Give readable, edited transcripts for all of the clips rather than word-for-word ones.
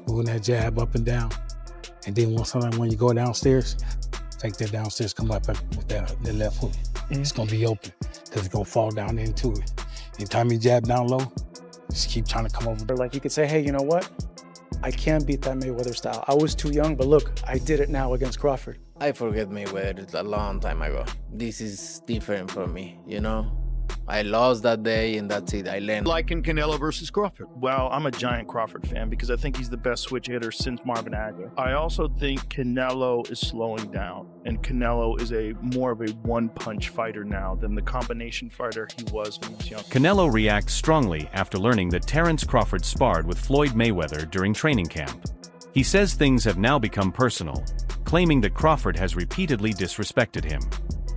moving that jab up and down. And then when you go downstairs, take that downstairs, come up with that left hook. It's gonna be open because it's gonna fall down into it. Anytime you jab down low, just keep trying to come over. Like you could say, hey, you know what? I can't beat that Mayweather style. I was too young, but look, I did it now against Crawford. I forget Mayweather a long time ago. This is different for me, you know? I lost that day and that's it, I learned. Like in Canelo versus Crawford. Well, I'm a giant Crawford fan because I think he's the best switch hitter since Marvin Hagler. I also think Canelo is slowing down, and Canelo is more of a one-punch fighter now than the combination fighter he was when he was young. Canelo reacts strongly after learning that Terence Crawford sparred with Floyd Mayweather during training camp. He says things have now become personal, claiming that Crawford has repeatedly disrespected him.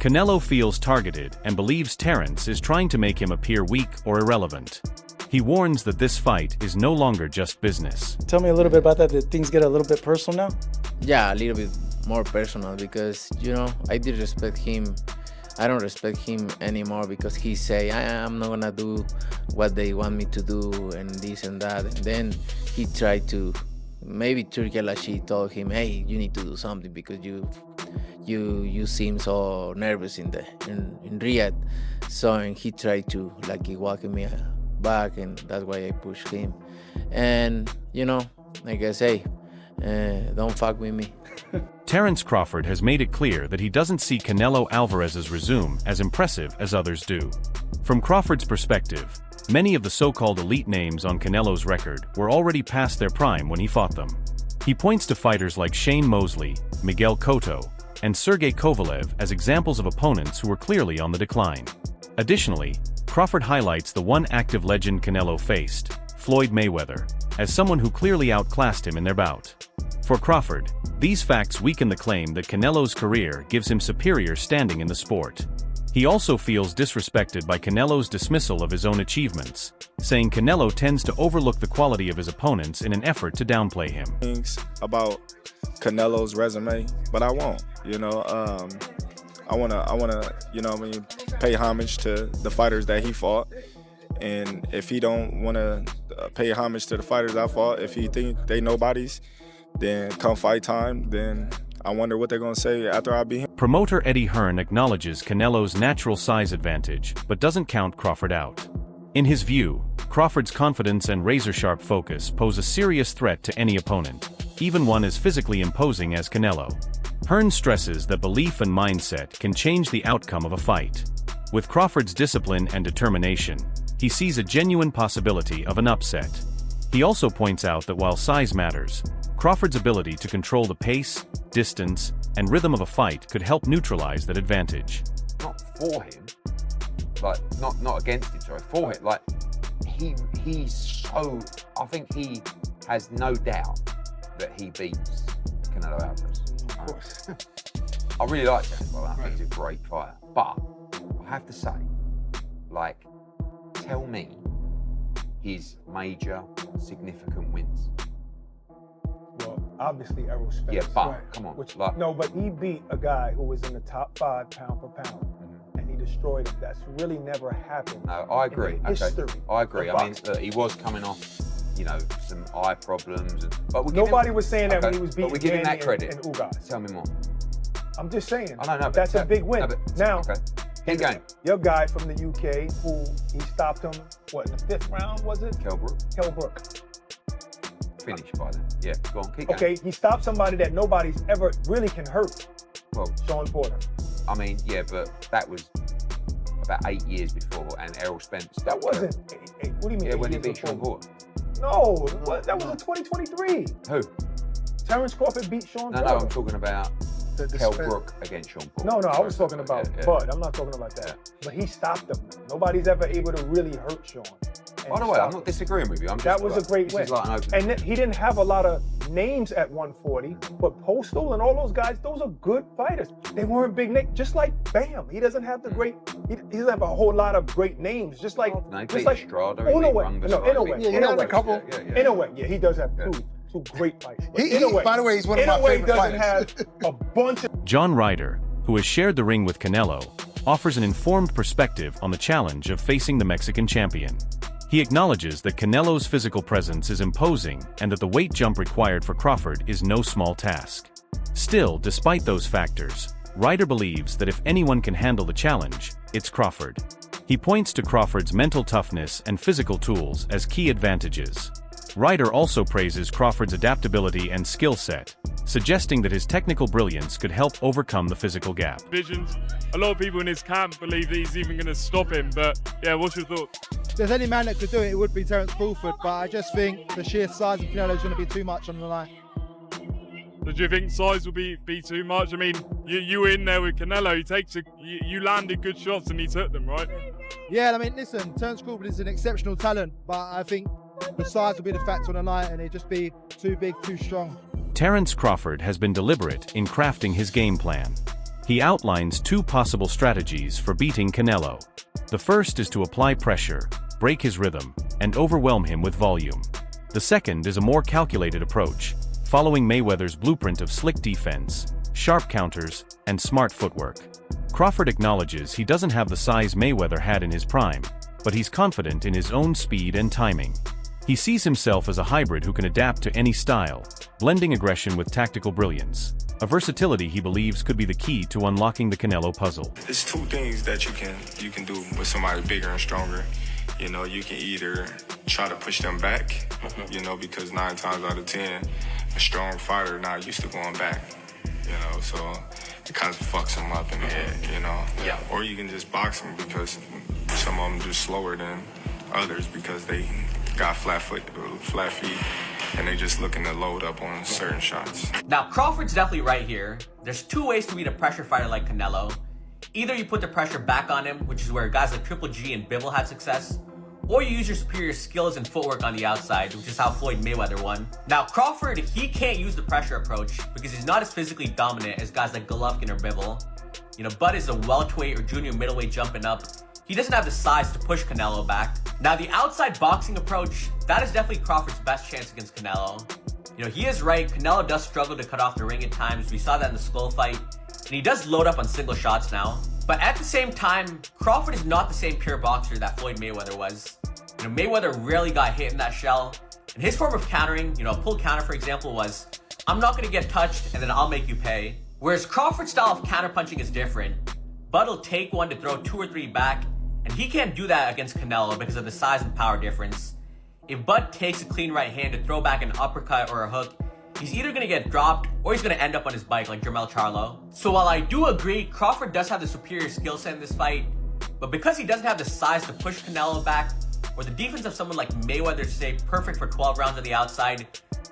Canelo feels targeted and believes Terence is trying to make him appear weak or irrelevant. He warns that this fight is no longer just business. Tell me a little bit about that. Did things get a little bit personal now? Yeah, a little bit more personal because, you know, I did respect him. I don't respect him anymore because he say, I'm not gonna do what they want me to do and this and that. And then he tried to, maybe Turki Alashi told him, hey, you need to do something because you seem so nervous in Riyadh. So and he tried to like walking me back, and that's why I pushed him. And you know, like I say, don't fuck with me. Terence Crawford has made it clear that he doesn't see Canelo Alvarez's resume as impressive as others do. From Crawford's perspective, many of the so-called elite names on Canelo's record were already past their prime when he fought them. He points to fighters like Shane Mosley, Miguel Cotto, and Sergey Kovalev as examples of opponents who were clearly on the decline. Additionally, Crawford highlights the one active legend Canelo faced, Floyd Mayweather, as someone who clearly outclassed him in their bout. For Crawford, these facts weaken the claim that Canelo's career gives him superior standing in the sport. He also feels disrespected by Canelo's dismissal of his own achievements, saying Canelo tends to overlook the quality of his opponents in an effort to downplay him. Things about Canelo's resume, but I won't. You know, I wanna, you know, pay homage to the fighters that he fought. And if he don't wanna pay homage to the fighters I fought, if he think they nobodies, then come fight time, then I wonder what they're gonna say after I beat him. Promoter Eddie Hearn acknowledges Canelo's natural size advantage, but doesn't count Crawford out. In his view, Crawford's confidence and razor-sharp focus pose a serious threat to any opponent, even one as physically imposing as Canelo. Hearn stresses that belief and mindset can change the outcome of a fight. With Crawford's discipline and determination, he sees a genuine possibility of an upset. He also points out that while size matters, Crawford's ability to control the pace, distance, and rhythm of a fight could help neutralize that advantage. Not for him, like, not against him, sorry, for him, like, he's so, I think he has no doubt that he beats Canelo Alvarez. Of course. I really like Terence, I think he's a great fighter, but I have to say, like, tell me his major significant wins. Well, obviously Errol Spence. Yeah, but come on. Like, no, but he beat a guy who was in the top 5 pound for pound, and he destroyed him. That's really never happened. No, I agree. In the history I agree. of I mean, boxing. he was coming off, you know, some eye problems, but nobody was saying that when he was beating. But we give him that Danny credit. and Ugas. Tell me more. I'm just saying. I know, that's a big win. No, but, now, okay. Keep going. Your guy from the UK, who he stopped him, what, in the 5th round, was it? Kell Brook. Finished by then. Yeah, go on, keep going. Okay, he stopped somebody that nobody's ever really can hurt. Well, Sean Porter. I mean, yeah, but that was about 8 years before, and Errol Spence. That wasn't 8. What do you mean? Yeah, when he years beat before? Sean Porter. No, that was in 2023. Who? Terence Crawford beat Sean Porter. No, I'm talking about Kell Brook against Sean Porter. No, I was talking about Bud. I'm not talking about that. Yeah. But he stopped him. Nobody's ever able to really hurt Sean. By the way, I'm not disagreeing with you. That was a great win. Like an open and he didn't have a lot of names at 140, but Postal and all those guys, those are good fighters. They weren't big names. Just like Bam, he doesn't have the great. He doesn't have a whole lot of great names. Just like Strada. Anyway, he does have two great fights. By the way, he's one of my favorite doesn't fighters. have a bunch of. John Ryder, who has shared the ring with Canelo, offers an informed perspective on the challenge of facing the Mexican champion. He acknowledges that Canelo's physical presence is imposing and that the weight jump required for Crawford is no small task. Still, despite those factors, Ryder believes that if anyone can handle the challenge, it's Crawford. He points to Crawford's mental toughness and physical tools as key advantages. Ryder also praises Crawford's adaptability and skill set, suggesting that his technical brilliance could help overcome the physical gap. Visions. A lot of people in his camp believe that he's even going to stop him, but yeah, what's your thoughts? If there's any man that could do it, it would be Terence Crawford, but I just think the sheer size of Canelo is going to be too much on the line. So do you think size will be too much? I mean, you were in there with Canelo, you landed good shots and he took them, right? Yeah, I mean, listen, Terence Crawford is an exceptional talent, but I think the size will be the factor on the night and it'd just be too big, too strong. Terence Crawford has been deliberate in crafting his game plan. He outlines two possible strategies for beating Canelo. The first is to apply pressure, break his rhythm, and overwhelm him with volume. The second is a more calculated approach, following Mayweather's blueprint of slick defense, sharp counters, and smart footwork. Crawford acknowledges he doesn't have the size Mayweather had in his prime, but he's confident in his own speed and timing. He sees himself as a hybrid who can adapt to any style, blending aggression with tactical brilliance, a versatility he believes could be the key to unlocking the Canelo puzzle. There's two things that you can do with somebody bigger and stronger. You know, you can either try to push them back, you know, because 9 times out of 10, a strong fighter not used to going back, you know, so it kind of fucks them up in the head, you know. Yeah. Or you can just box them because some of them just slower than others because they got flat feet, and they just looking to load up on certain shots. Now, Crawford's definitely right here. There's two ways to beat a pressure fighter like Canelo. Either you put the pressure back on him, which is where guys like Triple G and Bivol had success, or you use your superior skills and footwork on the outside, which is how Floyd Mayweather won. Now, Crawford, he can't use the pressure approach because he's not as physically dominant as guys like Golovkin or Bivol. You know, Bud is a welterweight or junior middleweight jumping up. He doesn't have the size to push Canelo back. Now, the outside boxing approach, that is definitely Crawford's best chance against Canelo. You know, he is right, Canelo does struggle to cut off the ring at times. We saw that in the Skull fight. And he does load up on single shots now. But at the same time, Crawford is not the same pure boxer that Floyd Mayweather was. You know, Mayweather rarely got hit in that shell. And his form of countering, you know, a pull counter, for example, was, I'm not going to get touched and then I'll make you pay. Whereas Crawford's style of counterpunching is different. Bud will take one to throw 2 or 3 back, and he can't do that against Canelo because of the size and power difference. If Bud takes a clean right hand to throw back an uppercut or a hook, he's either going to get dropped or he's going to end up on his bike like Jermell Charlo. So while I do agree Crawford does have the superior skill set in this fight, but because he doesn't have the size to push Canelo back, or the defense of someone like Mayweather to stay perfect for 12 rounds on the outside,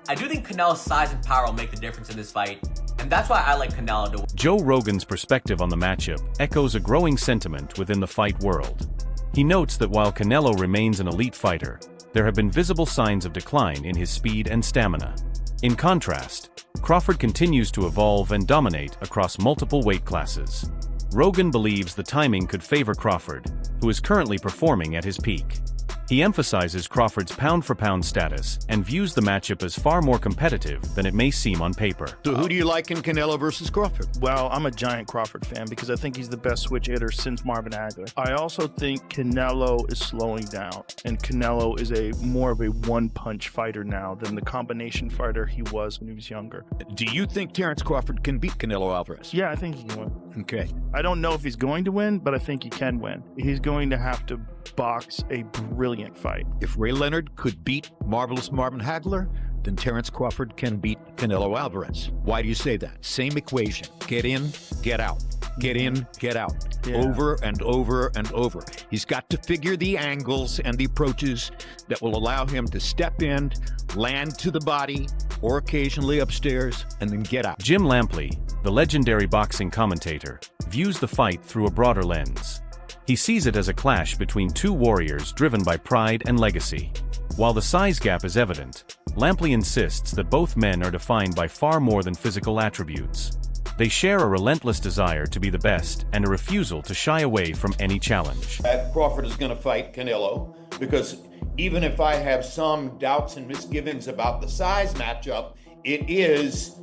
I do think Canelo's size and power will make the difference in this fight. And that's why I like Canelo to win. Joe Rogan's perspective on the matchup echoes a growing sentiment within the fight world. He notes that while Canelo remains an elite fighter, there have been visible signs of decline in his speed and stamina. In contrast, Crawford continues to evolve and dominate across multiple weight classes. Rogan believes the timing could favor Crawford, who is currently performing at his peak. He emphasizes Crawford's pound-for-pound status and views the matchup as far more competitive than it may seem on paper. So who do you like in Canelo versus Crawford? Well, I'm a giant Crawford fan because I think he's the best switch hitter since Marvin Hagler. I also think Canelo is slowing down, and Canelo is more of a one-punch fighter now than the combination fighter he was when he was younger. Do you think Terence Crawford can beat Canelo Alvarez? Yeah, I think he can win. Okay. I don't know if he's going to win, but I think he can win. He's going to have to box a brilliant fight. If Ray Leonard could beat Marvelous Marvin Hagler, then Terence Crawford can beat Canelo Alvarez. Why do you say that? Same equation. Get in, get out. Get in, get out. Yeah. Over and over and over. He's got to figure the angles and the approaches that will allow him to step in, land to the body, or occasionally upstairs, and then get out. Jim Lampley, the legendary boxing commentator, views the fight through a broader lens. He sees it as a clash between two warriors driven by pride and legacy. While the size gap is evident, Lampley insists that both men are defined by far more than physical attributes. They share a relentless desire to be the best and a refusal to shy away from any challenge. Crawford is going to fight Canelo because even if I have some doubts and misgivings about the size matchup, it is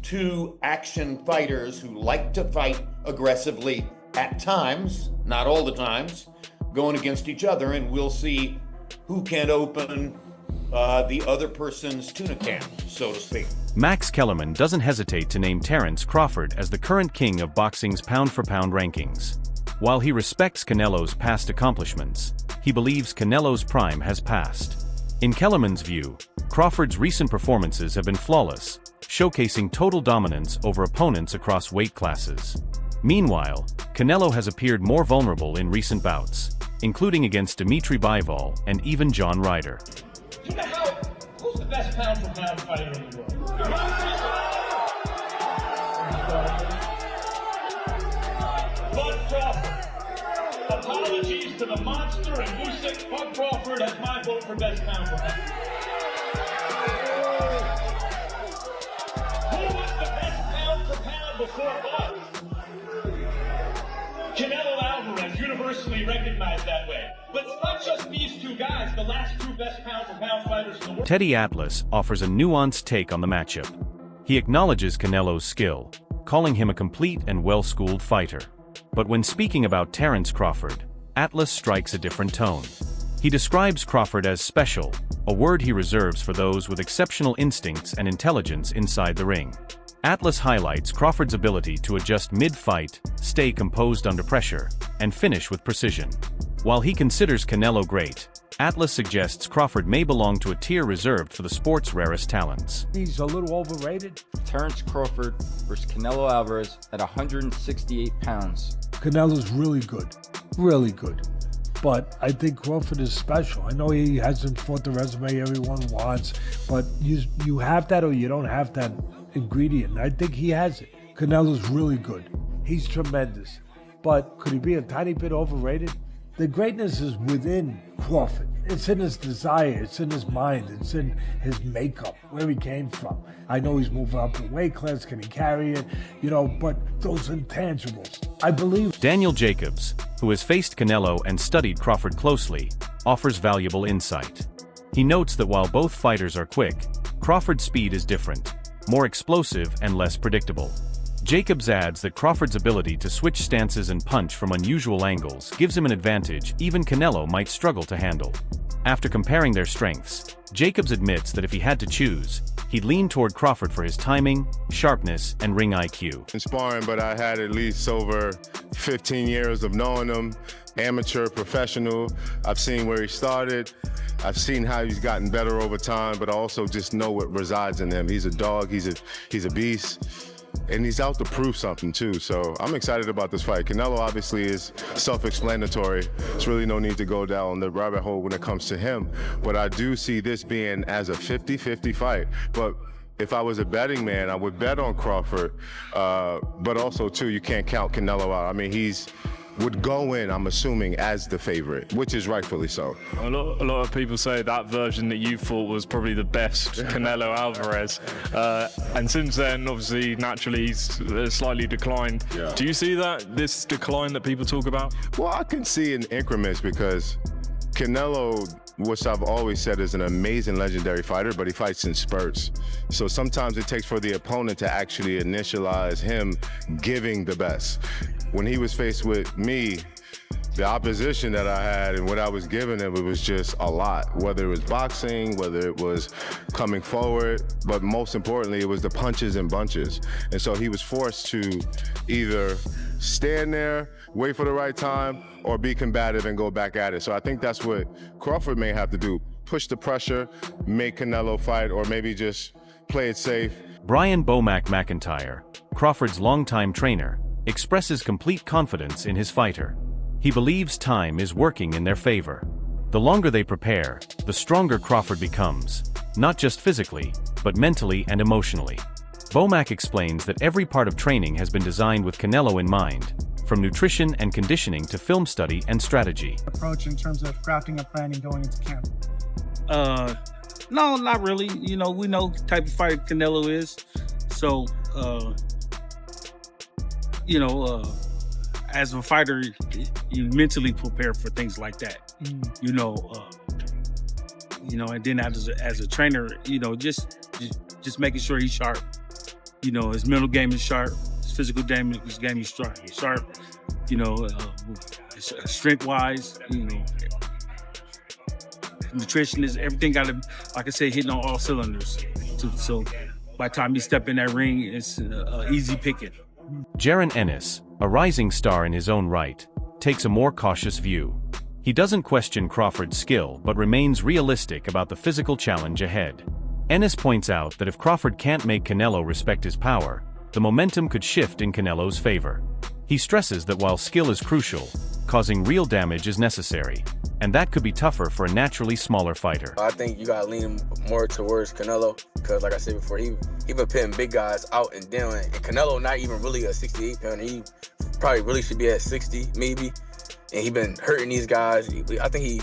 two action fighters who like to fight aggressively at times, not all the times, going against each other, and we'll see who can open the other person's tuna can, so to speak. Max Kellerman doesn't hesitate to name Terence Crawford as the current king of boxing's pound-for-pound rankings. While he respects Canelo's past accomplishments, he believes Canelo's prime has passed. In Kellerman's view, Crawford's recent performances have been flawless, showcasing total dominance over opponents across weight classes. Meanwhile, Canelo has appeared more vulnerable in recent bouts, including against Dimitri Bivol and even John Ryder. Who's the best pound-for-pound fighter in the world? Bud Crawford. Apologies to the monster and Usyk. Bud Crawford has my vote for best pound-for-pound. Who was the best pound-for-pound before Bud? Canelo Alvarez, universally recognized that way. But it's not just these two guys, the last two best pound-for-pound fighters in the world. Teddy Atlas offers a nuanced take on the matchup. He acknowledges Canelo's skill, calling him a complete and well-schooled fighter. But when speaking about Terence Crawford, Atlas strikes a different tone. He describes Crawford as special, a word he reserves for those with exceptional instincts and intelligence inside the ring. Atlas highlights Crawford's ability to adjust mid-fight, stay composed under pressure, and finish with precision. While he considers Canelo great, Atlas suggests Crawford may belong to a tier reserved for the sport's rarest talents. He's a little overrated. Terence Crawford versus Canelo Alvarez at 168 pounds. Canelo's really good. But I think Crawford is special. I know he hasn't fought the resume everyone wants, but you have that or you don't have that ingredient. I think he has it. Canelo's really good. He's tremendous. But could he be a tiny bit overrated? The greatness is within Crawford. It's in his desire, it's in his mind, it's in his makeup, where he came from. I know he's moving up in weight class, can he carry it? But those intangibles, I believe. Daniel Jacobs, who has faced Canelo and studied Crawford closely, offers valuable insight. He notes that while both fighters are quick, Crawford's speed is different, more explosive and less predictable. Jacobs adds that Crawford's ability to switch stances and punch from unusual angles gives him an advantage even Canelo might struggle to handle. After comparing their strengths, Jacobs admits that if he had to choose, he'd lean toward Crawford for his timing, sharpness, and ring IQ. In sparring, but I had at least over 15 years of knowing him, amateur, professional. I've seen where he started. I've seen how he's gotten better over time, but I also just know what resides in him. He's a dog, he's a beast. And he's out to prove something too, so I'm excited about this fight. Canelo obviously is self-explanatory. There's really no need to go down the rabbit hole when it comes to him. But I do see this being as a 50-50 fight. But if I was a betting man, I would bet on Crawford. But also too, you can't count Canelo out. I mean, would go in, I'm assuming, as the favorite, which is rightfully so. A lot of people say that version that you thought was probably the best Canelo Alvarez. And since then, obviously, naturally, he's slightly declined. Yeah. Do you see this decline that people talk about? Well, I can see in increments because Canelo, which I've always said is an amazing legendary fighter, but he fights in spurts. So sometimes it takes for the opponent to actually initialize him giving the best. When he was faced with me, the opposition that I had and what I was giving him, it was just a lot. Whether it was boxing, whether it was coming forward, but most importantly, it was the punches and bunches. And so he was forced to either stand there, wait for the right time, or be combative and go back at it. So I think that's what Crawford may have to do. Push the pressure, make Canelo fight, or maybe just play it safe. Brian Bomac McIntyre, Crawford's longtime trainer, expresses complete confidence in his fighter. He believes time is working in their favor. The longer they prepare, the stronger Crawford becomes, not just physically, but mentally and emotionally. Bomac explains that every part of training has been designed with Canelo in mind, from nutrition and conditioning to film study and strategy. Approach in terms of crafting a plan and going into camp? No, not really. We know the type of fighter Canelo is. So, as a fighter, you mentally prepare for things like that. And then as a trainer, just making sure he's sharp. His mental game is sharp. His physical game is sharp. Strength-wise, nutritionist, everything got to, like I said, hitting on all cylinders. So by the time you step in that ring, it's easy picking. Jaron Ennis, a rising star in his own right, takes a more cautious view. He doesn't question Crawford's skill but remains realistic about the physical challenge ahead. Ennis points out that if Crawford can't make Canelo respect his power, the momentum could shift in Canelo's favor. He stresses that while skill is crucial, causing real damage is necessary, and that could be tougher for a naturally smaller fighter. I think you gotta lean more towards Canelo, because like I said before, he been pitting big guys out and down, and Canelo not even really a 68 pounder. He probably really should be at 60 maybe, and he been hurting these guys. I think he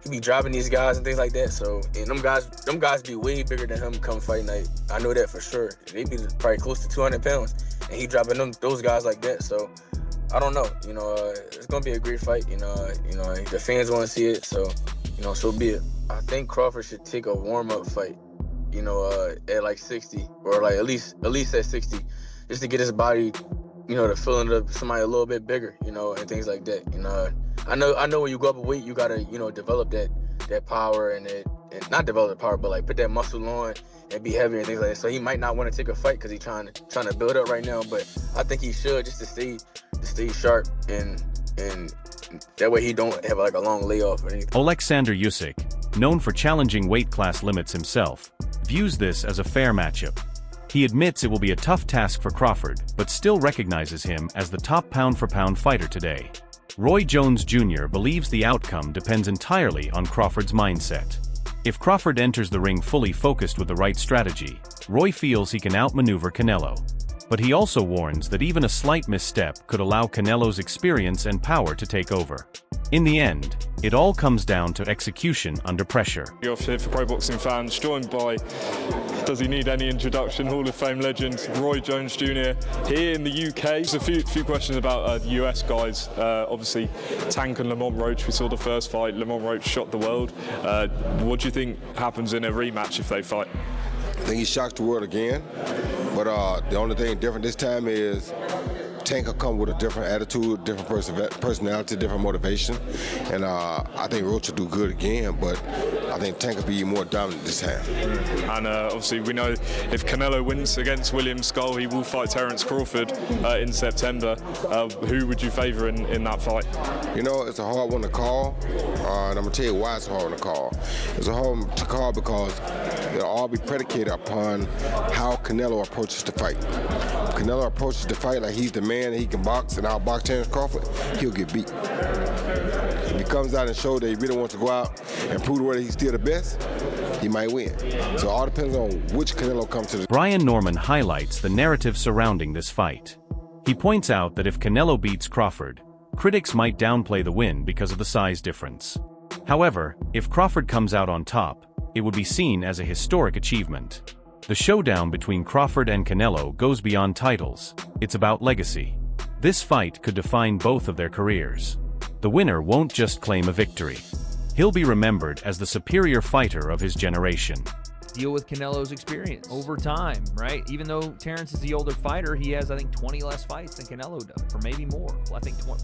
be dropping these guys and things like that. So, and them guys be way bigger than him come fight night. I know that for sure. They be probably close to 200 pounds, and he dropping those guys like that. So, I don't know. It's gonna be a great fight. The fans want to see it. So, so be it. I think Crawford should take a warm-up fight. At like 60 or like at least at 60, just to get his body, the feeling of somebody a little bit bigger, and things like that. I know when you go up a weight, you gotta, develop that power and not develop the power, but like put that muscle on and be heavier and things like that. So he might not want to take a fight because he's trying to build up right now. But I think he should, just to stay sharp and that way he don't have like a long layoff or anything. Alexander Usyk, known for challenging weight class limits himself, views this as a fair matchup. He admits it will be a tough task for Crawford, but still recognizes him as the top pound-for-pound fighter today. Roy Jones Jr. believes the outcome depends entirely on Crawford's mindset. If Crawford enters the ring fully focused with the right strategy, Roy feels he can outmaneuver Canelo. But he also warns that even a slight misstep could allow Canelo's experience and power to take over. In the end, it all comes down to execution under pressure. You're here for pro boxing fans, joined by, does he need any introduction, Hall of Fame legend Roy Jones Jr. here in the UK. There's a few questions about the US guys. Obviously, Tank and Lamont Roach, we saw the first fight. Lamont Roach shot the world. What do you think happens in a rematch if they fight? I think he shocks the world again, but the only thing different this time is Tank will come with a different attitude, different personality, different motivation, and I think Roach will do good again, but I think Tank will be more dominant this time. And obviously we know if Canelo wins against William Skull, he will fight Terence Crawford in September. Who would you favour in that fight? It's a hard one to call, and I'm going to tell you why it's a hard one to call. It's a hard one to call because it'll all be predicated upon how Canelo approaches the fight. If Canelo approaches the fight like he's the man and he can box and outbox Terence Crawford, he'll get beat. If he comes out and shows that he really wants to go out and prove whether he's still the best, he might win. So it all depends on which Canelo comes to the... Brian Norman highlights the narrative surrounding this fight. He points out that if Canelo beats Crawford, critics might downplay the win because of the size difference. However, if Crawford comes out on top, it would be seen as a historic achievement. The showdown between Crawford and Canelo goes beyond titles. It's about legacy. This fight could define both of their careers. The winner won't just claim a victory. He'll be remembered as the superior fighter of his generation. Deal with Canelo's experience over time, right? Even though Terence is the older fighter, he has, I think, 20 less fights than Canelo does, or maybe more. I think more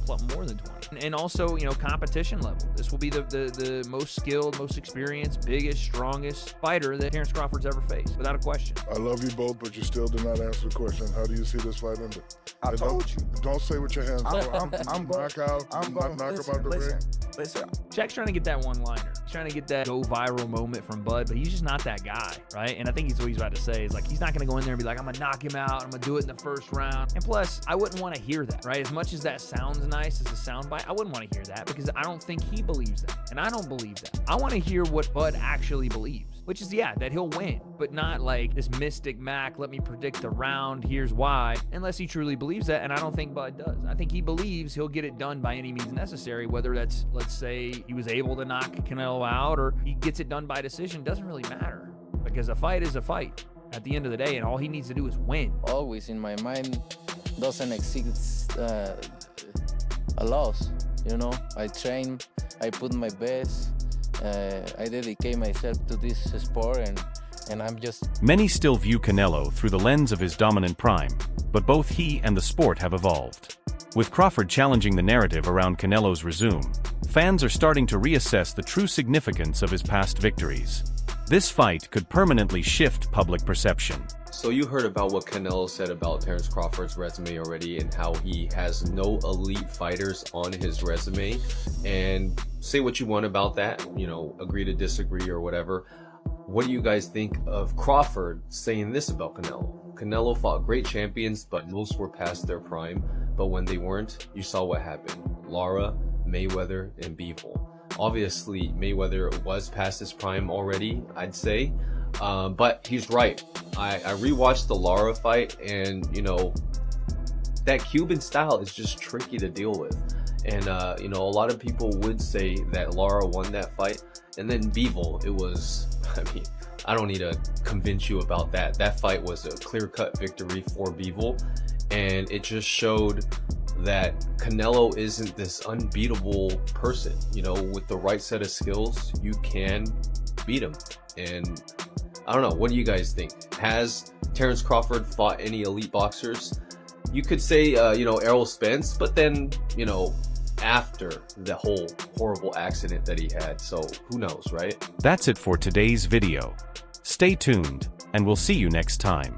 than 20. And also, competition level. This will be the most skilled, most experienced, biggest, strongest fighter that Terence Crawford's ever faced, without a question. I love you both, but you still did not answer the question. How do you see this fight ending? I told you. Don't say with your hands. I'm knockout. I'm not knock him out the ring. Listen. Jack's trying to get that one-liner. He's trying to get that go viral moment from Bud, but he's just not that guy, right? And I think what he's about to say is like, he's not going to go in there and be like, I'm going to knock him out. I'm going to do it in the first round. And plus, I wouldn't want to hear that, right? As much as that sounds nice as a soundbite, I wouldn't want to hear that because I don't think he believes that. And I don't believe that. I want to hear what Bud actually believes, which is, that he'll win, but not like this mystic Mac, let me predict the round, here's why, unless he truly believes that, and I don't think Bud does. I think he believes he'll get it done by any means necessary, whether that's, let's say, he was able to knock Canelo out or he gets it done by decision, doesn't really matter, because a fight is a fight at the end of the day, and all he needs to do is win. Always in my mind doesn't exist a loss, I train, I put my best, I dedicate myself to this sport, and I'm just... Many still view Canelo through the lens of his dominant prime, but both he and the sport have evolved. With Crawford challenging the narrative around Canelo's resume, fans are starting to reassess the true significance of his past victories. This fight could permanently shift public perception. So you heard about what Canelo said about Terence Crawford's resume already and how he has no elite fighters on his resume. And say what you want about that, you know, agree to disagree or whatever. What do you guys think of Crawford saying this about Canelo? Canelo fought great champions, but most were past their prime. But when they weren't, you saw what happened. Lara, Mayweather, and Bivol. Obviously, Mayweather was past his prime already, I'd say. But he's right. I rewatched the Lara fight, and, you know, that Cuban style is just tricky to deal with. And, you know, a lot of people would say that Lara won that fight. And then Bivol, it was, I mean, I don't need to convince you about that. That fight was a clear-cut victory for Bivol. And it just showed that Canelo isn't this unbeatable person. You know, with the right set of skills, you can beat him. And I don't know, what do you guys think? Has Terence Crawford fought any elite boxers? You could say, you know, Errol Spence, but then, you know, after the whole horrible accident that he had. So who knows, right? That's it for today's video. Stay tuned, and we'll see you next time.